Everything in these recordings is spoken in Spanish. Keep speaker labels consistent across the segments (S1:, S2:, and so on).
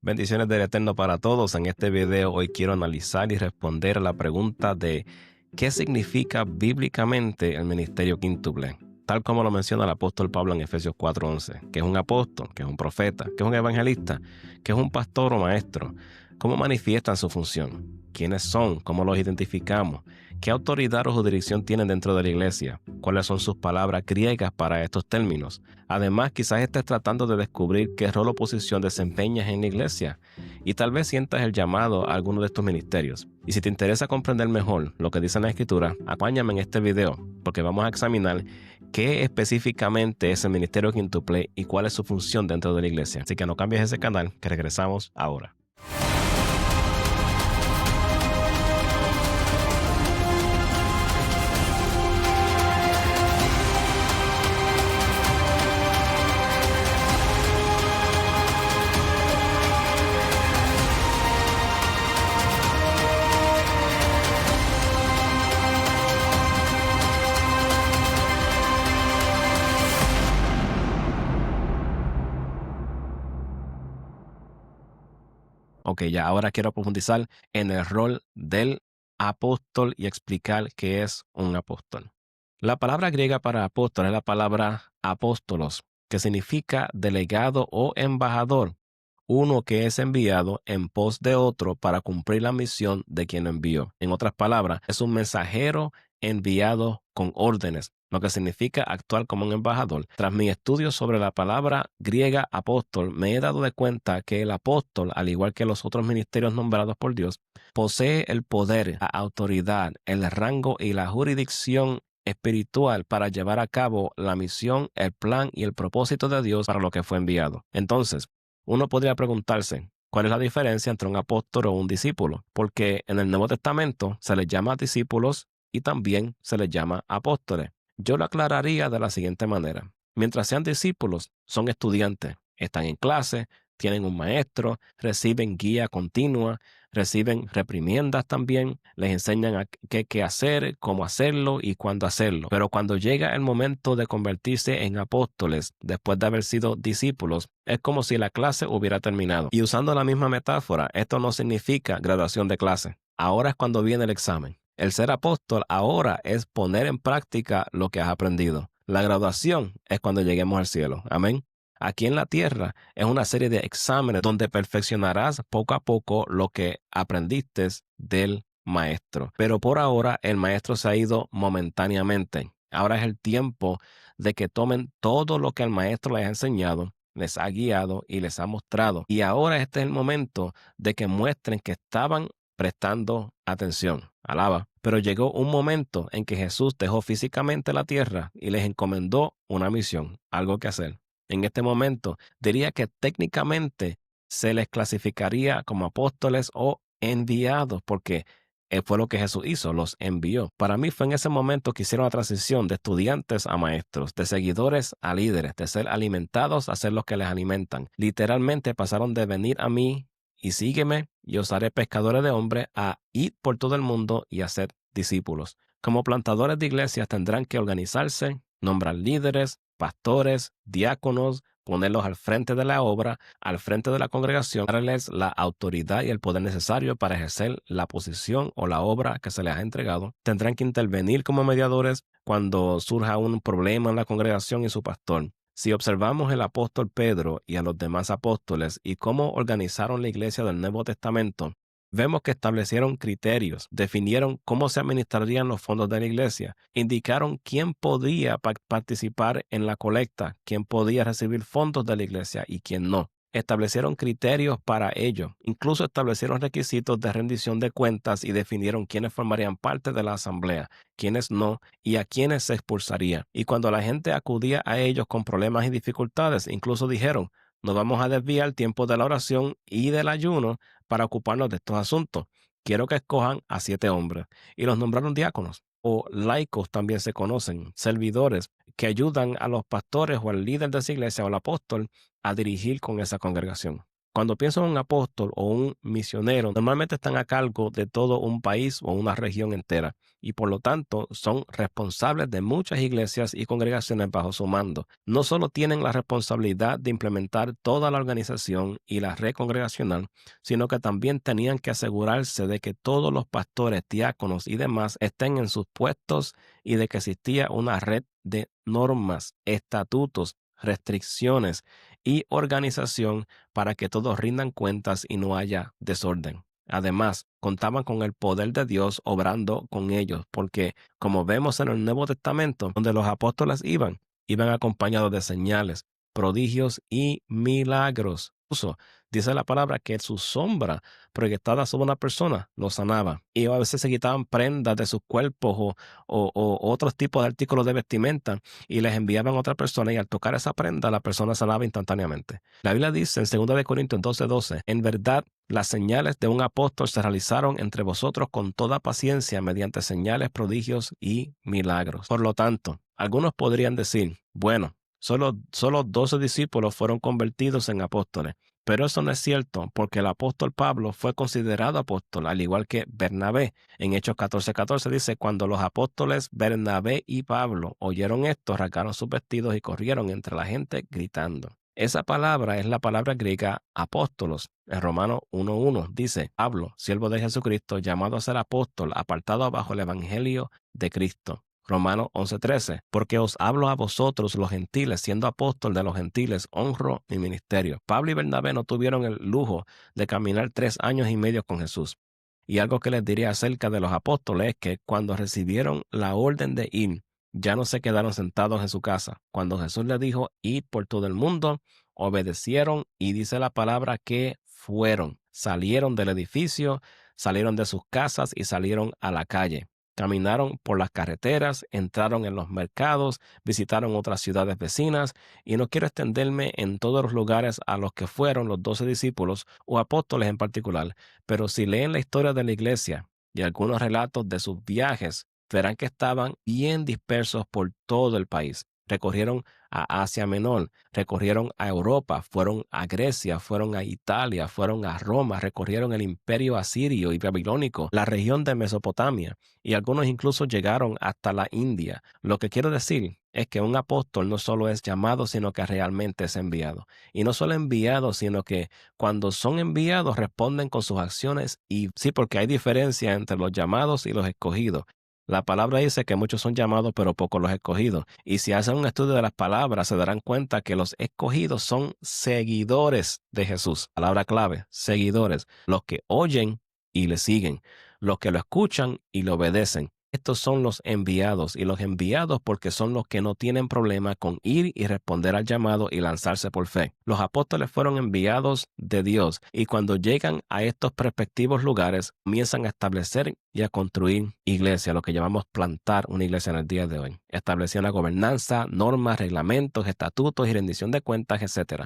S1: Bendiciones del Eterno para todos. En este video hoy quiero analizar y responder a la pregunta de ¿qué significa bíblicamente el ministerio quíntuple? Tal como lo menciona el apóstol Pablo en Efesios 4:11, que es un apóstol, que es un profeta, que es un evangelista, que es un pastor o maestro. ¿Cómo manifiestan su función? ¿Quiénes son? ¿Cómo los identificamos? ¿Qué autoridad o jurisdicción tienen dentro de la iglesia? ¿Cuáles son sus palabras griegas para estos términos? Además, quizás estés tratando de descubrir qué rol o posición desempeñas en la iglesia y tal vez sientas el llamado a alguno de estos ministerios. Y si te interesa comprender mejor lo que dice la Escritura, acompáñame en este video porque vamos a examinar qué específicamente es el ministerio quíntuple y cuál es su función dentro de la iglesia. Así que no cambies ese canal, que regresamos ahora. Ok, ya ahora quiero profundizar en el rol del apóstol y explicar qué es un apóstol. La palabra griega para apóstol es la palabra apóstolos, que significa delegado o embajador, uno que es enviado en pos de otro para cumplir la misión de quien lo envió. En otras palabras, es un mensajero enviado con órdenes, lo que significa actuar como un embajador. Tras mi estudio sobre la palabra griega apóstol, me he dado de cuenta que el apóstol, al igual que los otros ministerios nombrados por Dios, posee el poder, la autoridad, el rango y la jurisdicción espiritual para llevar a cabo la misión, el plan y el propósito de Dios para lo que fue enviado. Entonces, uno podría preguntarse, ¿cuál es la diferencia entre un apóstol o un discípulo? Porque en el Nuevo Testamento se les llama discípulos y también se les llama apóstoles. Yo lo aclararía de la siguiente manera. Mientras sean discípulos, son estudiantes, están en clase, tienen un maestro, reciben guía continua, reciben reprimiendas también, les enseñan qué hacer, cómo hacerlo y cuándo hacerlo. Pero cuando llega el momento de convertirse en apóstoles, después de haber sido discípulos, es como si la clase hubiera terminado. Y usando la misma metáfora, esto no significa graduación de clase. Ahora es cuando viene el examen. El ser apóstol ahora es poner en práctica lo que has aprendido. La graduación es cuando lleguemos al cielo. Amén. Aquí en la tierra es una serie de exámenes donde perfeccionarás poco a poco lo que aprendiste del maestro. Pero por ahora el maestro se ha ido momentáneamente. Ahora es el tiempo de que tomen todo lo que el maestro les ha enseñado, les ha guiado y les ha mostrado. Y ahora este es el momento de que muestren que estaban prestando atención. Alaba. Pero llegó un momento en que Jesús dejó físicamente la tierra y les encomendó una misión, algo que hacer. En este momento, diría que técnicamente se les clasificaría como apóstoles o enviados, porque fue lo que Jesús hizo, los envió. Para mí fue en ese momento que hicieron la transición de estudiantes a maestros, de seguidores a líderes, de ser alimentados a ser los que les alimentan. Literalmente pasaron de venir a mí y sígueme y os haré pescadores de hombres a ir por todo el mundo y hacer discípulos. Como plantadores de iglesias tendrán que organizarse, nombrar líderes, pastores, diáconos, ponerlos al frente de la obra, al frente de la congregación, darles la autoridad y el poder necesario para ejercer la posición o la obra que se les ha entregado. Tendrán que intervenir como mediadores cuando surja un problema en la congregación y su pastor. Si observamos el apóstol Pedro y a los demás apóstoles y cómo organizaron la iglesia del Nuevo Testamento, vemos que establecieron criterios, definieron cómo se administrarían los fondos de la iglesia, indicaron quién podía participar en la colecta, quién podía recibir fondos de la iglesia y quién no. Establecieron criterios para ello, incluso establecieron requisitos de rendición de cuentas y definieron quiénes formarían parte de la asamblea, quiénes no y a quiénes se expulsaría. Y cuando la gente acudía a ellos con problemas y dificultades, incluso dijeron, nos vamos a desviar el tiempo de la oración y del ayuno para ocuparnos de estos asuntos. Quiero que escojan a 7 hombres. Y los nombraron diáconos, o laicos también se conocen, servidores, que ayudan a los pastores o al líder de esa iglesia o al apóstol a dirigir con esa congregación. Cuando pienso en un apóstol o un misionero, normalmente están a cargo de todo un país o una región entera y por lo tanto son responsables de muchas iglesias y congregaciones bajo su mando. No solo tienen la responsabilidad de implementar toda la organización y la red congregacional, sino que también tenían que asegurarse de que todos los pastores, diáconos y demás estén en sus puestos y de que existía una red de normas, estatutos, restricciones y organización para que todos rindan cuentas y no haya desorden. Además, contaban con el poder de Dios obrando con ellos, porque, como vemos en el Nuevo Testamento, donde los apóstoles iban acompañados de señales, prodigios y milagros. Dice la palabra que su sombra proyectada sobre una persona lo sanaba. Y a veces se quitaban prendas de sus cuerpos o otros tipos de artículos de vestimenta y les enviaban a otra persona y al tocar esa prenda la persona sanaba instantáneamente. La Biblia dice en 2 Corintios 12:12, en verdad las señales de un apóstol se realizaron entre vosotros con toda paciencia mediante señales, prodigios y milagros. Por lo tanto, algunos podrían decir, bueno, solo 12 discípulos fueron convertidos en apóstoles. Pero eso no es cierto, porque el apóstol Pablo fue considerado apóstol, al igual que Bernabé. En Hechos 14:14 dice, cuando los apóstoles Bernabé y Pablo oyeron esto, rasgaron sus vestidos y corrieron entre la gente gritando. Esa palabra es la palabra griega apóstolos. En Romanos 1:1 dice, Pablo, siervo de Jesucristo, llamado a ser apóstol, apartado bajo el evangelio de Cristo. Romanos 11:13, porque os hablo a vosotros los gentiles, siendo apóstol de los gentiles, honro mi ministerio. Pablo y Bernabé no tuvieron el lujo de caminar 3 años y medio con Jesús. Y algo que les diría acerca de los apóstoles es que cuando recibieron la orden de ir, ya no se quedaron sentados en su casa. Cuando Jesús les dijo, id por todo el mundo, obedecieron y dice la palabra que fueron, salieron del edificio, salieron de sus casas y salieron a la calle. Caminaron por las carreteras, entraron en los mercados, visitaron otras ciudades vecinas, y no quiero extenderme en todos los lugares a los que fueron los 12 discípulos o apóstoles en particular, pero si leen la historia de la iglesia y algunos relatos de sus viajes, verán que estaban bien dispersos por todo el país. Recorrieron a Asia Menor, recorrieron a Europa, fueron a Grecia, fueron a Italia, fueron a Roma, recorrieron el imperio asirio y babilónico, la región de Mesopotamia, y algunos incluso llegaron hasta la India. Lo que quiero decir es que un apóstol no solo es llamado, sino que realmente es enviado. Y no solo enviado, sino que cuando son enviados responden con sus acciones y sí, porque hay diferencia entre los llamados y los escogidos. La palabra dice que muchos son llamados, pero pocos los escogidos. Y si hacen un estudio de las palabras, se darán cuenta que los escogidos son seguidores de Jesús. Palabra clave, seguidores. Los que oyen y le siguen. Los que lo escuchan y le obedecen. Estos son los enviados, y los enviados porque son los que no tienen problema con ir y responder al llamado y lanzarse por fe. Los apóstoles fueron enviados de Dios, y cuando llegan a estos respectivos lugares, comienzan a establecer y a construir iglesia, lo que llamamos plantar una iglesia en el día de hoy. Establecían la gobernanza, normas, reglamentos, estatutos y rendición de cuentas, etc.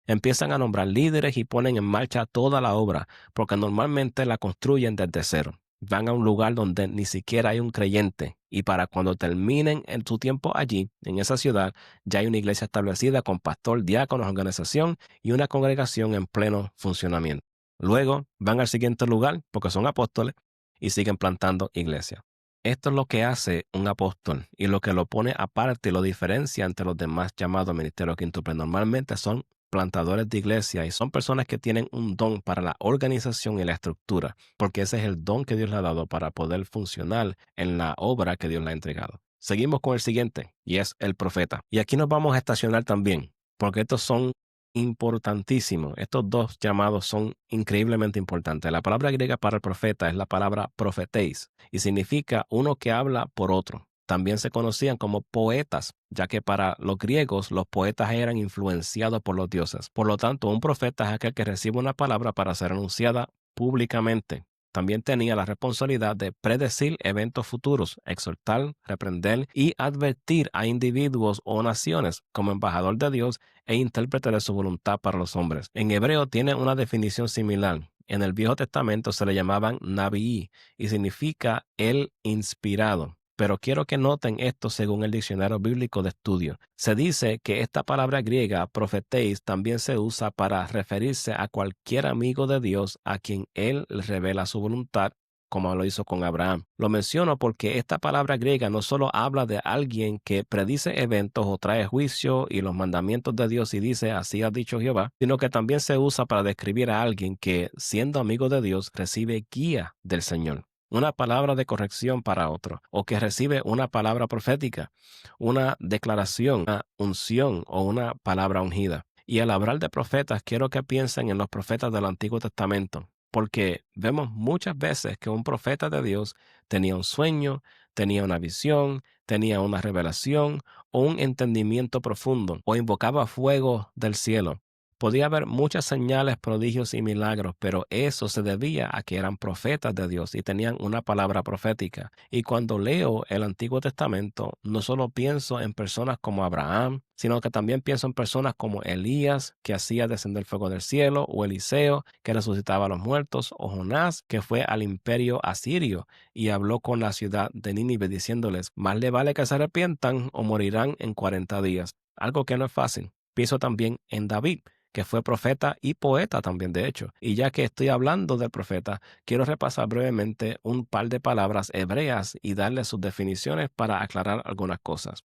S1: Empiezan a nombrar líderes y ponen en marcha toda la obra, porque normalmente la construyen desde cero. Van a un lugar donde ni siquiera hay un creyente, y para cuando terminen en su tiempo allí, en esa ciudad, ya hay una iglesia establecida con pastor, diáconos, organización y una congregación en pleno funcionamiento. Luego van al siguiente lugar, porque son apóstoles, y siguen plantando iglesia. Esto es lo que hace un apóstol y lo que lo pone aparte y lo diferencia entre los demás llamados ministerios quíntuples. Normalmente son plantadores de iglesia y son personas que tienen un don para la organización y la estructura, porque ese es el don que Dios le ha dado para poder funcionar en la obra que Dios le ha entregado. Seguimos con el siguiente, y es el profeta. Y aquí nos vamos a estacionar también, porque estos son importantísimos. Estos dos llamados son increíblemente importantes. La palabra griega para el profeta es la palabra profetéis, y significa uno que habla por otro. También se conocían como poetas, ya que para los griegos los poetas eran influenciados por los dioses. Por lo tanto, un profeta es aquel que recibe una palabra para ser anunciada públicamente. También tenía la responsabilidad de predecir eventos futuros, exhortar, reprender y advertir a individuos o naciones como embajador de Dios e intérprete de su voluntad para los hombres. En hebreo tiene una definición similar. En el Viejo Testamento se le llamaban nabií y significa el inspirado. Pero quiero que noten esto según el diccionario bíblico de estudio. Se dice que esta palabra griega, profetéis, también se usa para referirse a cualquier amigo de Dios a quien Él le revela su voluntad, como lo hizo con Abraham. Lo menciono porque esta palabra griega no solo habla de alguien que predice eventos o trae juicio y los mandamientos de Dios y dice, así ha dicho Jehová, sino que también se usa para describir a alguien que, siendo amigo de Dios, recibe guía del Señor, una palabra de corrección para otro, o que recibe una palabra profética, una declaración, una unción o una palabra ungida. Y al hablar de profetas, quiero que piensen en los profetas del Antiguo Testamento, porque vemos muchas veces que un profeta de Dios tenía un sueño, tenía una visión, tenía una revelación o un entendimiento profundo, o invocaba fuego del cielo. Podía haber muchas señales, prodigios y milagros, pero eso se debía a que eran profetas de Dios y tenían una palabra profética. Y cuando leo el Antiguo Testamento, no solo pienso en personas como Abraham, sino que también pienso en personas como Elías, que hacía descender fuego del cielo, o Eliseo, que resucitaba a los muertos, o Jonás, que fue al imperio asirio y habló con la ciudad de Nínive diciéndoles, más le vale que se arrepientan o morirán en 40 días. Algo que no es fácil. Pienso también en David, que fue profeta y poeta también, de hecho. Y ya que estoy hablando del profeta, quiero repasar brevemente un par de palabras hebreas y darle sus definiciones para aclarar algunas cosas.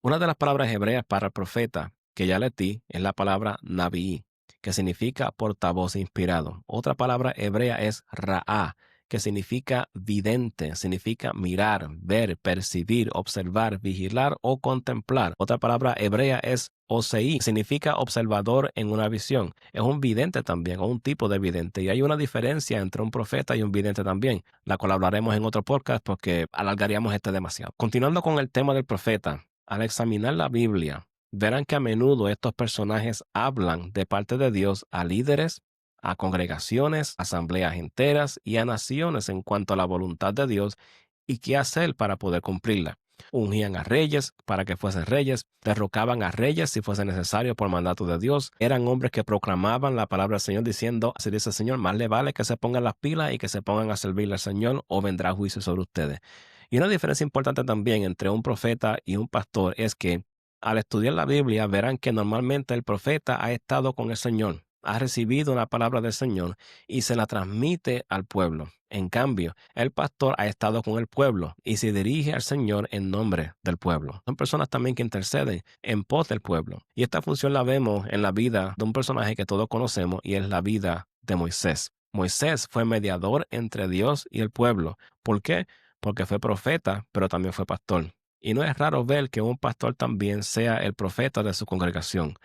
S1: Una de las palabras hebreas para el profeta que ya le di es la palabra naví, que significa portavoz inspirado. Otra palabra hebrea es ra'á, que significa vidente, significa mirar, ver, percibir, observar, vigilar o contemplar. Otra palabra hebrea es oseí, significa observador en una visión. Es un vidente también, o un tipo de vidente. Y hay una diferencia entre un profeta y un vidente también, la cual hablaremos en otro podcast porque alargaríamos este demasiado. Continuando con el tema del profeta, al examinar la Biblia, verán que a menudo estos personajes hablan de parte de Dios a líderes, a congregaciones, asambleas enteras y a naciones en cuanto a la voluntad de Dios y qué hacer para poder cumplirla. Ungían a reyes para que fuesen reyes, derrocaban a reyes si fuese necesario por mandato de Dios. Eran hombres que proclamaban la palabra del Señor diciendo, así dice el Señor, más le vale que se pongan las pilas y que se pongan a servirle al Señor o vendrá juicio sobre ustedes. Y una diferencia importante también entre un profeta y un pastor es que al estudiar la Biblia verán que normalmente el profeta ha estado con el Señor, ha recibido una palabra del Señor y se la transmite al pueblo. En cambio, el pastor ha estado con el pueblo y se dirige al Señor en nombre del pueblo. Son personas también que interceden en pos del pueblo. Y esta función la vemos en la vida de un personaje que todos conocemos y es la vida de Moisés. Moisés fue mediador entre Dios y el pueblo. ¿Por qué? Porque fue profeta, pero también fue pastor. Y no es raro ver que un pastor también sea el profeta de su congregación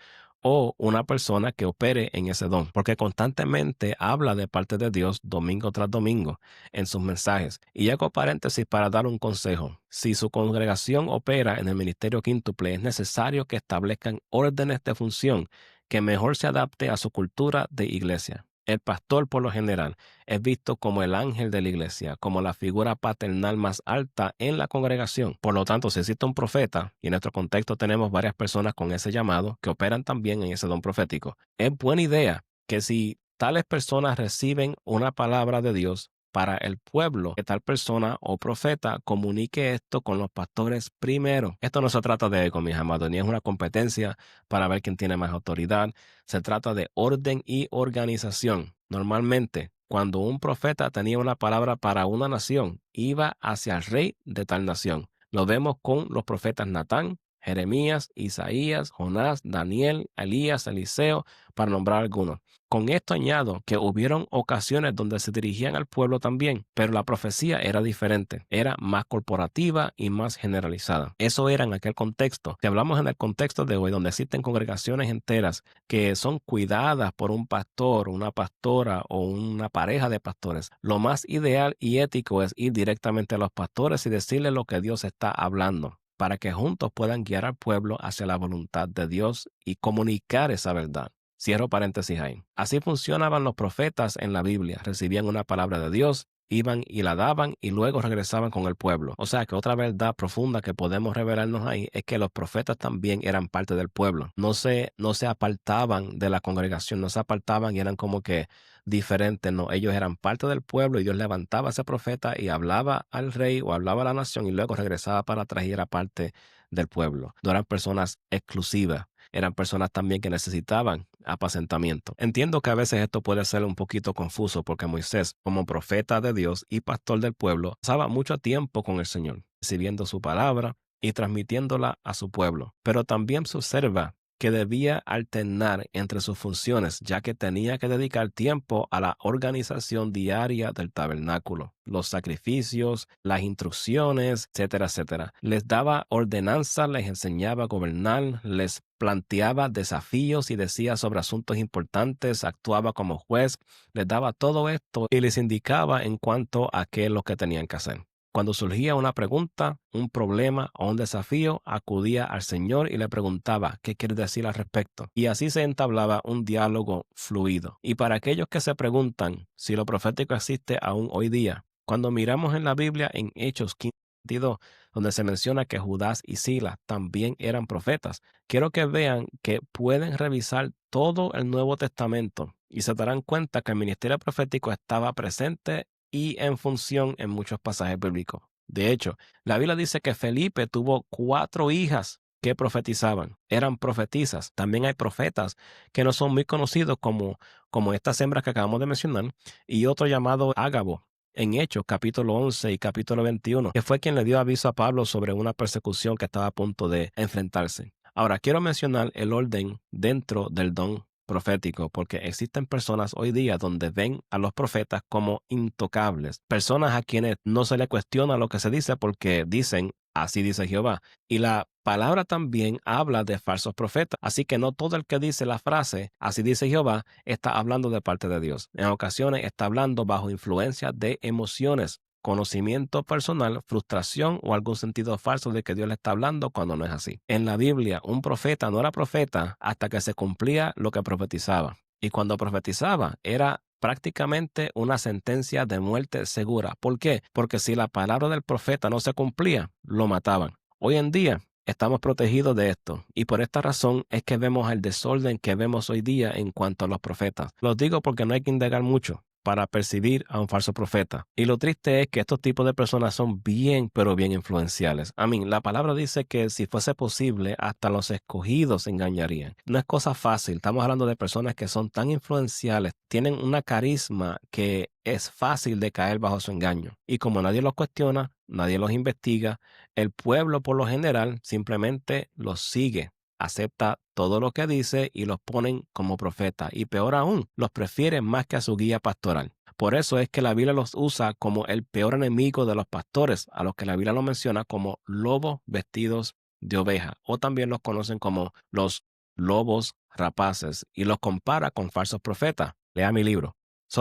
S1: o una persona que opere en ese don, porque constantemente habla de parte de Dios domingo tras domingo en sus mensajes. Y hago paréntesis para dar un consejo. Si su congregación opera en el ministerio quíntuple, es necesario que establezcan órdenes de función que mejor se adapte a su cultura de iglesia. El pastor, por lo general, es visto como el ángel de la iglesia, como la figura paternal más alta en la congregación. Por lo tanto, si existe un profeta, y en nuestro contexto tenemos varias personas con ese llamado que operan también en ese don profético, es buena idea que si tales personas reciben una palabra de Dios para el pueblo, que tal persona o profeta comunique esto con los pastores primero. Esto no se trata de ego, mis amados, ni es una competencia para ver quién tiene más autoridad. Se trata de orden y organización. Normalmente, cuando un profeta tenía una palabra para una nación, iba hacia el rey de tal nación. Lo vemos con los profetas Natán, Jeremías, Isaías, Jonás, Daniel, Elías, Eliseo, para nombrar algunos. Con esto añado que hubieron ocasiones donde se dirigían al pueblo también, pero la profecía era diferente, era más corporativa y más generalizada. Eso era en aquel contexto. Si hablamos en el contexto de hoy, donde existen congregaciones enteras que son cuidadas por un pastor, una pastora o una pareja de pastores, lo más ideal y ético es ir directamente a los pastores y decirles lo que Dios está hablando, para que juntos puedan guiar al pueblo hacia la voluntad de Dios y comunicar esa verdad. Cierro paréntesis ahí. Así funcionaban los profetas en la Biblia. Recibían una palabra de Dios iban y la daban y luego regresaban con el pueblo. O sea que otra verdad profunda que podemos revelarnos ahí es que los profetas también eran parte del pueblo. No se apartaban de la congregación, no se apartaban y eran como que diferentes, no. Ellos eran parte del pueblo y Dios levantaba a ese profeta y hablaba al rey o hablaba a la nación y luego regresaba para atrás y era parte del pueblo. No eran personas exclusivas. Eran personas también que necesitaban apacentamiento. Entiendo que a veces esto puede ser un poquito confuso porque Moisés, como profeta de Dios y pastor del pueblo, pasaba mucho tiempo con el Señor, recibiendo su palabra y transmitiéndola a su pueblo. Pero también se observa que debía alternar entre sus funciones, ya que tenía que dedicar tiempo a la organización diaria del tabernáculo, los sacrificios, las instrucciones, etcétera, etcétera. Les daba ordenanzas, les enseñaba a gobernar, les planteaba desafíos y decía sobre asuntos importantes, actuaba como juez, les daba todo esto y les indicaba en cuanto a qué es lo que tenían que hacer. Cuando surgía una pregunta, un problema o un desafío, acudía al Señor y le preguntaba qué quiere decir al respecto. Y así se entablaba un diálogo fluido. Y para aquellos que se preguntan si lo profético existe aún hoy día, cuando miramos en la Biblia en Hechos 15:22, donde se menciona que Judas y Silas también eran profetas, quiero que vean que pueden revisar todo el Nuevo Testamento y se darán cuenta que el ministerio profético estaba presente y en función en muchos pasajes bíblicos. De hecho, la Biblia dice que Felipe tuvo 4 hijas que profetizaban, eran profetisas. También hay profetas que no son muy conocidos como estas hembras que acabamos de mencionar, y otro llamado Ágabo, en Hechos capítulo 11 y capítulo 21, que fue quien le dio aviso a Pablo sobre una persecución que estaba a punto de enfrentarse. Ahora, quiero mencionar el orden dentro del don profético, porque existen personas hoy día donde ven a los profetas como intocables, personas a quienes no se le cuestiona lo que se dice porque dicen, así dice Jehová. Y la palabra también habla de falsos profetas, así que no todo el que dice la frase, así dice Jehová, está hablando de parte de Dios. En ocasiones está hablando bajo influencia de emociones, conocimiento personal, frustración o algún sentido falso de que Dios le está hablando cuando no es así. En la Biblia, un profeta no era profeta hasta que se cumplía lo que profetizaba. Y cuando profetizaba, era prácticamente una sentencia de muerte segura. ¿Por qué? Porque si la palabra del profeta no se cumplía, lo mataban. Hoy en día, estamos protegidos de esto y por esta razón es que vemos el desorden que vemos hoy día en cuanto a los profetas. Los digo porque no hay que indagar mucho para percibir a un falso profeta. Y lo triste es que estos tipos de personas son bien, pero bien influenciales. La palabra dice que si fuese posible, hasta los escogidos se engañarían. No es cosa fácil. Estamos hablando de personas que son tan influenciales, tienen una carisma que es fácil de caer bajo su engaño. Y como nadie los cuestiona, nadie los investiga, el pueblo por lo general simplemente los sigue, acepta todo lo que dice y los ponen como profeta. Y peor aún, los prefieren más que a su guía pastoral. Por eso es que la Biblia los usa como el peor enemigo de los pastores, a los que la Biblia los menciona como lobos vestidos de oveja, o también los conocen como los lobos rapaces, y los compara con falsos profetas. Lea mi libro.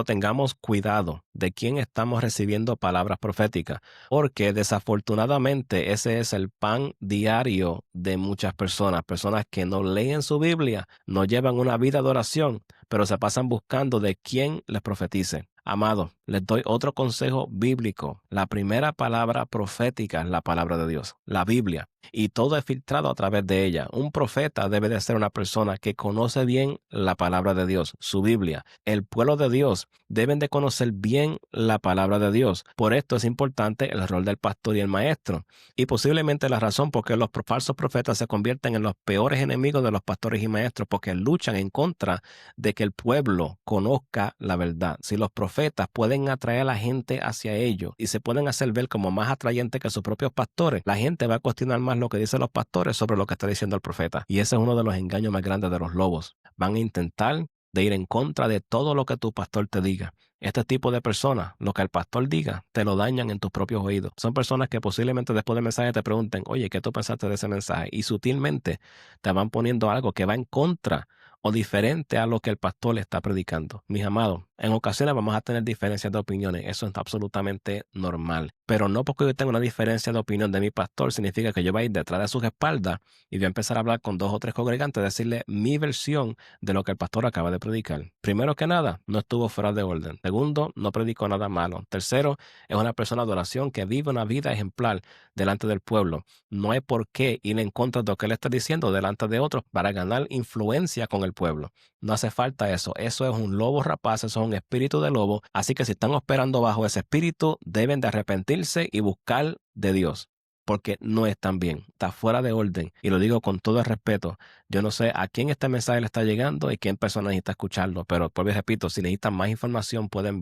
S1: Tengamos cuidado de quién estamos recibiendo palabras proféticas, porque desafortunadamente ese es el pan diario de muchas personas, personas que no leen su Biblia, no llevan una vida de oración, pero se pasan buscando de quién les profetice. Amado, les doy otro consejo bíblico. La primera palabra profética es la palabra de Dios, la Biblia, y todo es filtrado a través de ella. Un profeta debe de ser una persona que conoce bien la palabra de Dios, su Biblia. El pueblo de Dios deben de conocer bien la palabra de Dios. Por esto es importante el rol del pastor y el maestro. Y posiblemente la razón por qué los falsos profetas se convierten en los peores enemigos de los pastores y maestros, porque luchan en contra de que el pueblo conozca la verdad. Si los profetas pueden atraer a la gente hacia ellos y se pueden hacer ver como más atrayentes que sus propios pastores, la gente va a cuestionar más lo que dicen los pastores sobre lo que está diciendo el profeta. Y ese es uno de los engaños más grandes de los lobos. Van a intentar de ir en contra de todo lo que tu pastor te diga. Este tipo de personas, lo que el pastor diga, te lo dañan en tus propios oídos. Son personas que posiblemente después del mensaje te pregunten, oye, ¿qué tú pensaste de ese mensaje? Y sutilmente te van poniendo algo que va en contra o diferente a lo que el pastor le está predicando. Mis amados, En ocasiones vamos a tener diferencias de opiniones, eso es absolutamente normal. Pero no porque yo tenga una diferencia de opinión de mi pastor significa que yo voy a ir detrás de sus espaldas y voy a empezar a hablar con 2 o 3 congregantes, decirle mi versión de lo que el pastor acaba de predicar. Primero que nada, no estuvo fuera de orden. Segundo, no predicó nada malo. Tercero, es una persona de oración que vive una vida ejemplar delante del pueblo. No hay por qué ir en contra de lo que él está diciendo delante de otros para ganar influencia con el pueblo. No hace falta eso. Eso es un lobo rapaz, eso es un espíritu de lobo. Así que si están operando bajo ese espíritu, deben de arrepentirse y buscar de Dios, porque no están bien, está fuera de orden. Y lo digo con todo el respeto. Yo no sé a quién este mensaje le está llegando y quién persona necesita escucharlo, pero por repito, si necesitan más información, pueden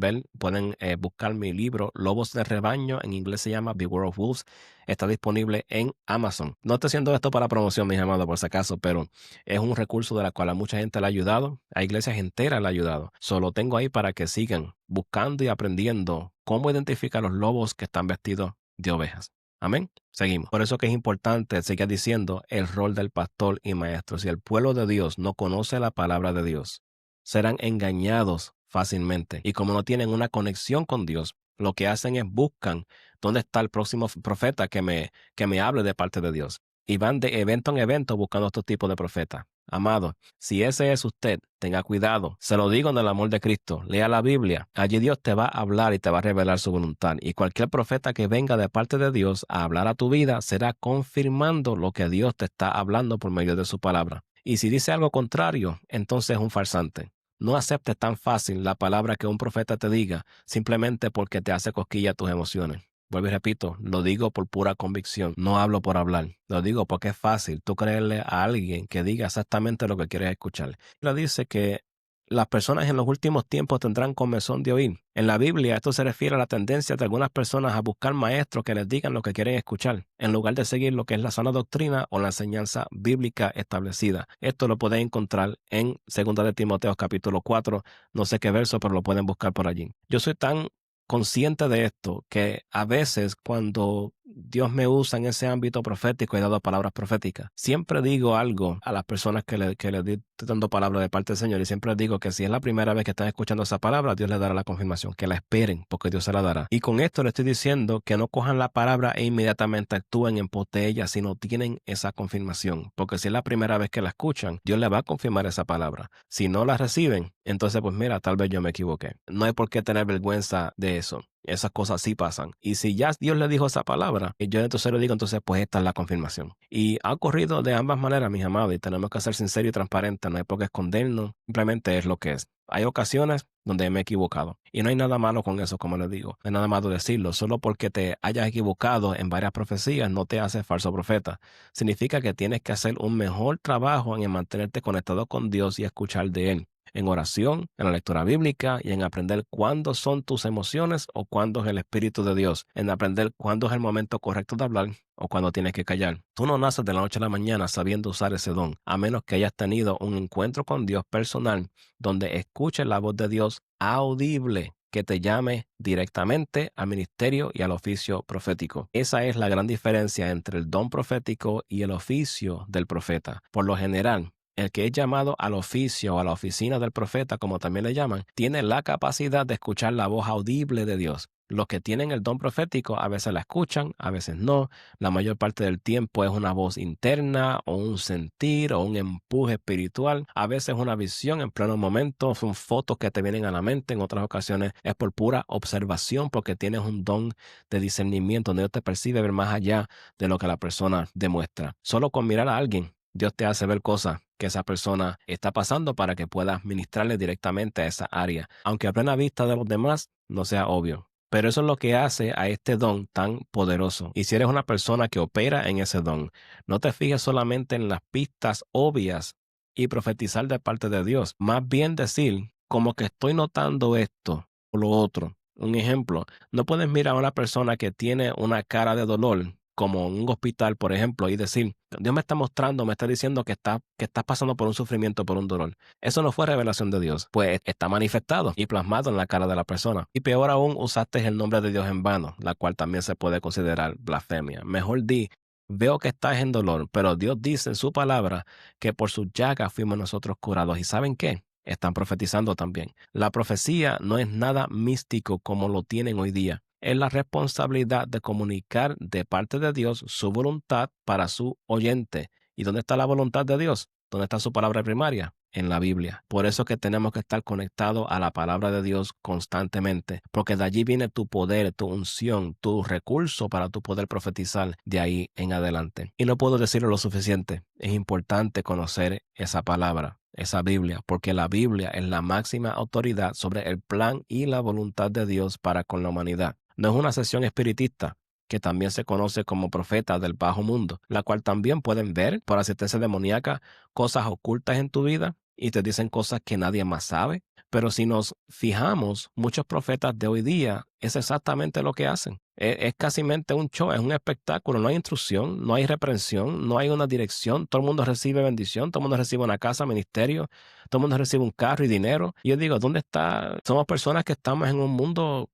S1: buscar mi libro Lobos de Rebaño, en inglés se llama Beware of Wolves, está disponible en Amazon. No estoy haciendo esto para promoción, mis amados, por si acaso, pero es un recurso de la cual a mucha gente le ha ayudado, a iglesias enteras le ha ayudado. Solo tengo ahí para que sigan buscando y aprendiendo cómo identificar los lobos que están vestidos de ovejas. Amén. Seguimos. Por eso que es importante, sigue diciendo, el rol del pastor y maestro. Si el pueblo de Dios no conoce la palabra de Dios, serán engañados fácilmente. Y como no tienen una conexión con Dios, lo que hacen es buscan dónde está el próximo profeta que me hable de parte de Dios. Y van de evento en evento buscando estos tipos de profetas. Amado, si ese es usted, tenga cuidado. Se lo digo en el amor de Cristo. Lea la Biblia. Allí Dios te va a hablar y te va a revelar su voluntad. Y cualquier profeta que venga de parte de Dios a hablar a tu vida será confirmando lo que Dios te está hablando por medio de su palabra. Y si dice algo contrario, entonces es un farsante. No aceptes tan fácil la palabra que un profeta te diga simplemente porque te hace cosquilla a tus emociones. Vuelvo y repito, lo digo por pura convicción, no hablo por hablar. Lo digo porque es fácil tú creerle a alguien que diga exactamente lo que quieres escuchar. Lo dice que las personas en los últimos tiempos tendrán comezón de oír. En la Biblia esto se refiere a la tendencia de algunas personas a buscar maestros que les digan lo que quieren escuchar, en lugar de seguir lo que es la sana doctrina o la enseñanza bíblica establecida. Esto lo pueden encontrar en 2 de Timoteo capítulo 4, no sé qué verso, pero lo pueden buscar por allí. Yo soy tan consciente de esto que a veces cuando Dios me usa en ese ámbito profético y dado palabras proféticas, siempre digo algo a las personas que le estoy dando palabras de parte del Señor y siempre digo que si es la primera vez que están escuchando esa palabra, Dios les dará la confirmación, que la esperen porque Dios se la dará. Y con esto le estoy diciendo que no cojan la palabra e inmediatamente actúen en pos de ella si no tienen esa confirmación, porque si es la primera vez que la escuchan, Dios les va a confirmar esa palabra. Si no la reciben, entonces pues mira, tal vez yo me equivoqué. No hay por qué tener vergüenza de eso. Esas cosas sí pasan. Y si ya Dios le dijo esa palabra, y yo entonces le digo, entonces pues esta es la confirmación. Y ha ocurrido de ambas maneras, mis amados, y tenemos que ser sinceros y transparentes. No hay por qué escondernos, simplemente es lo que es. Hay ocasiones donde me he equivocado. Y no hay nada malo con eso, como les digo. No hay nada malo decirlo. Solo porque te hayas equivocado en varias profecías no te hace falso profeta. Significa que tienes que hacer un mejor trabajo en mantenerte conectado con Dios y escuchar de Él. En oración, en la lectura bíblica y en aprender cuándo son tus emociones o cuándo es el Espíritu de Dios, en aprender cuándo es el momento correcto de hablar o cuándo tienes que callar. Tú no naces de la noche a la mañana sabiendo usar ese don, a menos que hayas tenido un encuentro con Dios personal donde escuches la voz de Dios audible que te llame directamente al ministerio y al oficio profético. Esa es la gran diferencia entre el don profético y el oficio del profeta. Por lo general, el que es llamado al oficio o a la oficina del profeta, como también le llaman, tiene la capacidad de escuchar la voz audible de Dios. Los que tienen el don profético a veces la escuchan, a veces no. La mayor parte del tiempo es una voz interna o un sentir o un empuje espiritual. A veces una visión en pleno momento, son fotos que te vienen a la mente. En otras ocasiones es por pura observación porque tienes un don de discernimiento donde Dios te percibe ver más allá de lo que la persona demuestra. Solo con mirar a alguien, Dios te hace ver cosas que esa persona está pasando para que puedas ministrarle directamente a esa área, aunque a plena vista de los demás no sea obvio. Pero eso es lo que hace a este don tan poderoso. Y si eres una persona que opera en ese don, no te fijes solamente en las pistas obvias y profetizar de parte de Dios. Más bien decir, como que estoy notando esto o lo otro. Un ejemplo, no puedes mirar a una persona que tiene una cara de dolor como en un hospital, por ejemplo, y decir, Dios me está mostrando, me está diciendo que estás pasando por un sufrimiento, por un dolor. Eso no fue revelación de Dios, pues está manifestado y plasmado en la cara de la persona. Y peor aún, usaste el nombre de Dios en vano, la cual también se puede considerar blasfemia. Mejor di, veo que estás en dolor, pero Dios dice en su palabra que por sus llagas fuimos nosotros curados. ¿Y saben qué? están profetizando también. La profecía no es nada místico como lo tienen hoy día. Es la responsabilidad de comunicar de parte de Dios su voluntad para su oyente. ¿Y dónde está la voluntad de Dios? ¿Dónde está su palabra primaria? En la Biblia. Por eso es que tenemos que estar conectados a la palabra de Dios constantemente, porque de allí viene tu poder, tu unción, tu recurso para tu poder profetizar de ahí en adelante. Y no puedo decirlo lo suficiente. Es importante conocer esa palabra, esa Biblia, porque la Biblia es la máxima autoridad sobre el plan y la voluntad de Dios para con la humanidad. No es una sesión espiritista, que también se conoce como profeta del bajo mundo, la cual también pueden ver por asistencia demoníaca cosas ocultas en tu vida y te dicen cosas que nadie más sabe. Pero si nos fijamos, muchos profetas de hoy día es exactamente lo que hacen. Es casi un show, es un espectáculo. No hay instrucción, no hay reprensión, no hay una dirección. Todo el mundo recibe bendición, todo el mundo recibe una casa, ministerio, todo el mundo recibe un carro y dinero. Y yo digo, ¿dónde está? Somos personas que estamos en un mundo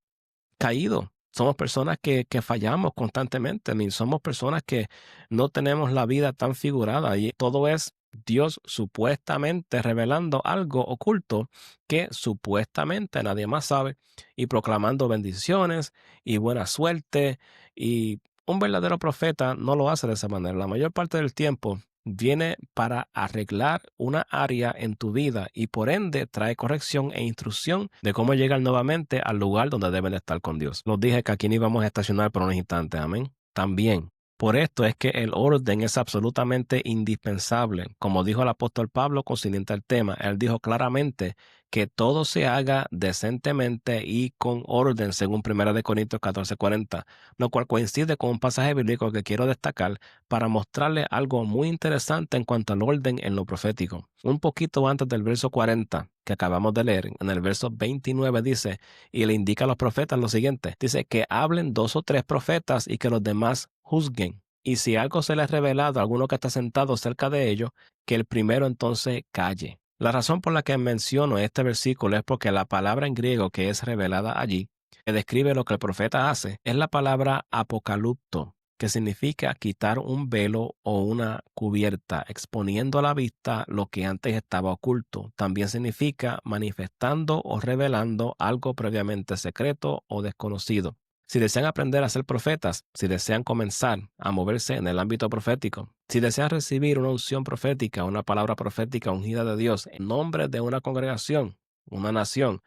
S1: caído. Somos personas que fallamos constantemente. Somos personas que no tenemos la vida tan figurada y todo es Dios supuestamente revelando algo oculto que supuestamente nadie más sabe y proclamando bendiciones y buena suerte. Y un verdadero profeta no lo hace de esa manera. La mayor parte del tiempo viene para arreglar una área en tu vida y por ende trae corrección e instrucción de cómo llegar nuevamente al lugar donde deben de estar con Dios. Los dije que aquí ni vamos a estacionar por unos instantes, amén. También, por esto es que el orden es absolutamente indispensable. Como dijo el apóstol Pablo consiguiente al tema, él dijo claramente que todo se haga decentemente y con orden, según 1 Corintios 14:40, lo cual coincide con un pasaje bíblico que quiero destacar para mostrarle algo muy interesante en cuanto al orden en lo profético. Un poquito antes del verso 40 que acabamos de leer, en el verso 29 dice, y le indica a los profetas lo siguiente, dice que hablen 2 o 3 profetas y que los demás juzguen. Y si algo se les ha revelado a alguno que está sentado cerca de ellos, que el primero entonces calle. La razón por la que menciono este versículo es porque la palabra en griego que es revelada allí, que describe lo que el profeta hace, es la palabra apocalipto, que significa quitar un velo o una cubierta, exponiendo a la vista lo que antes estaba oculto. También significa manifestando o revelando algo previamente secreto o desconocido. Si desean aprender a ser profetas, si desean comenzar a moverse en el ámbito profético, si desean recibir una unción profética, una palabra profética ungida de Dios en nombre de una congregación, una nación,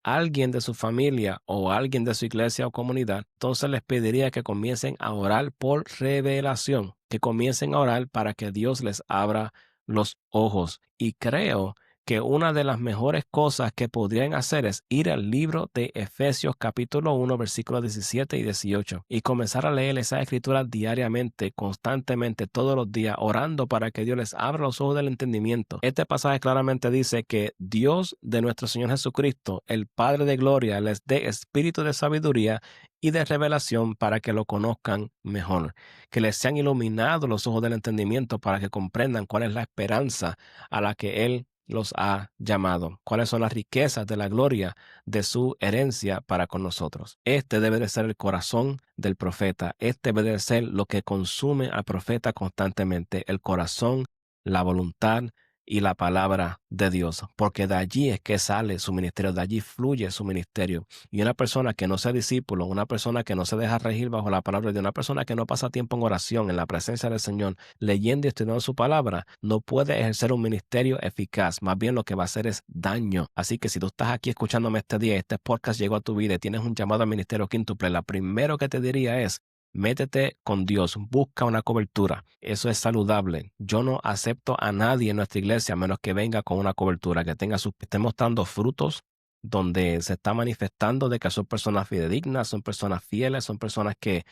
S1: alguien de su familia o alguien de su iglesia o comunidad, entonces les pediría que comiencen a orar por revelación, que comiencen a orar para que Dios les abra los ojos. Y creo que una de las mejores cosas que podrían hacer es ir al libro de Efesios capítulo 1, versículos 17 y 18 y comenzar a leer esa escritura diariamente, constantemente, todos los días, orando para que Dios les abra los ojos del entendimiento. Este pasaje claramente dice que Dios de nuestro Señor Jesucristo, el Padre de gloria, les dé espíritu de sabiduría y de revelación para que lo conozcan mejor, que les sean iluminados los ojos del entendimiento para que comprendan cuál es la esperanza a la que Él los ha llamado, cuáles son las riquezas de la gloria de su herencia para con nosotros. Este debe de ser el corazón del profeta, este debe de ser lo que consume al profeta constantemente, el corazón, la voluntad y la palabra de Dios, porque de allí es que sale su ministerio, de allí fluye su ministerio. Y una persona que no sea discípulo, una persona que no se deja regir bajo la palabra de una persona que no pasa tiempo en oración, en la presencia del Señor, leyendo y estudiando su palabra, no puede ejercer un ministerio eficaz. Más bien lo que va a hacer es daño. Así que si tú estás aquí escuchándome este día, este podcast llegó a tu vida y tienes un llamado al ministerio quíntuple, la primero que te diría es: métete con Dios, busca una cobertura. Eso es saludable. Yo no acepto a nadie en nuestra iglesia a menos que venga con una cobertura, que esté mostrando frutos donde se está manifestando de que son personas fidedignas, son personas fieles, son personas que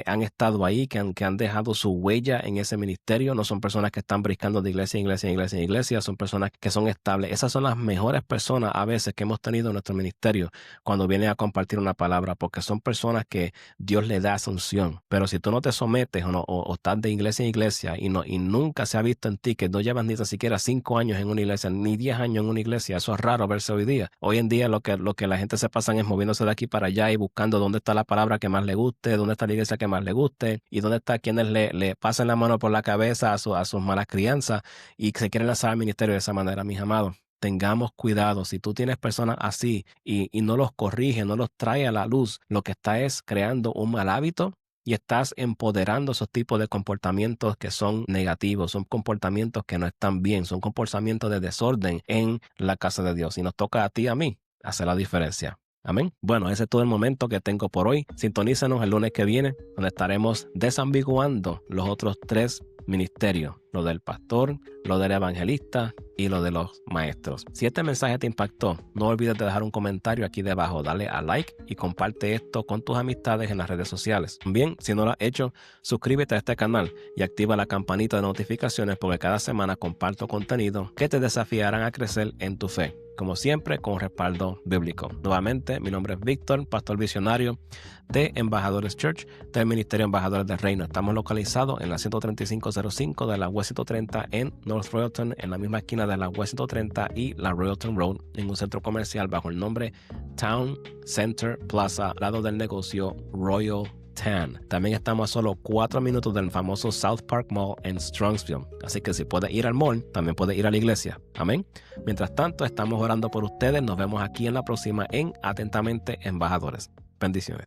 S1: han estado ahí, que han dejado su huella en ese ministerio, no son personas que están brincando de iglesia en iglesia en iglesia en iglesia, son personas que son estables. Esas son las mejores personas a veces que hemos tenido en nuestro ministerio cuando vienen a compartir una palabra, porque son personas que Dios le da esa unción. Pero si tú no te sometes o estás de iglesia en iglesia y nunca se ha visto en ti que no llevas ni tan siquiera 5 años en una iglesia, ni 10 años en una iglesia, eso es raro verse hoy día. Hoy en día lo que la gente se pasan es moviéndose de aquí para allá y buscando dónde está la palabra que más le guste, dónde está la iglesia que más le guste y dónde está quienes le pasen la mano por la cabeza a sus malas crianzas y se quieren lanzar al ministerio de esa manera, mis amados. Tengamos cuidado. Si tú tienes personas así y no los corriges, no los trae a la luz, lo que está es creando un mal hábito y estás empoderando esos tipos de comportamientos que son negativos, son comportamientos que no están bien, son comportamientos de desorden en la casa de Dios. Y nos toca a ti y a mí hacer la diferencia. Amén. Bueno, ese es todo el momento que tengo por hoy. Sintonízanos el lunes que viene, donde estaremos desambiguando los otros 3 ministerios, lo del pastor, lo del evangelista y lo de los maestros. Si este mensaje te impactó, no olvides de dejar un comentario aquí debajo, dale a like y comparte esto con tus amistades en las redes sociales. Bien, si no lo has hecho, suscríbete a este canal y activa la campanita de notificaciones porque cada semana comparto contenido que te desafiarán a crecer en tu fe. Como siempre, con respaldo bíblico. Nuevamente, mi nombre es Víctor, pastor visionario de Embajadores Church, del Ministerio Embajadores del Reino. Estamos localizados en la 13505 de la West 130 en North Royalton, en la misma esquina de la West 130 y la Royalton Road, en un centro comercial bajo el nombre Town Center Plaza, al lado del negocio Royal Tan. También estamos a solo 4 minutos del famoso South Park Mall en Strongsville. Así que si puedes ir al mall, también puedes ir a la iglesia. Amén. Mientras tanto, estamos orando por ustedes. Nos vemos aquí en la próxima en Atentamente Embajadores. Bendiciones.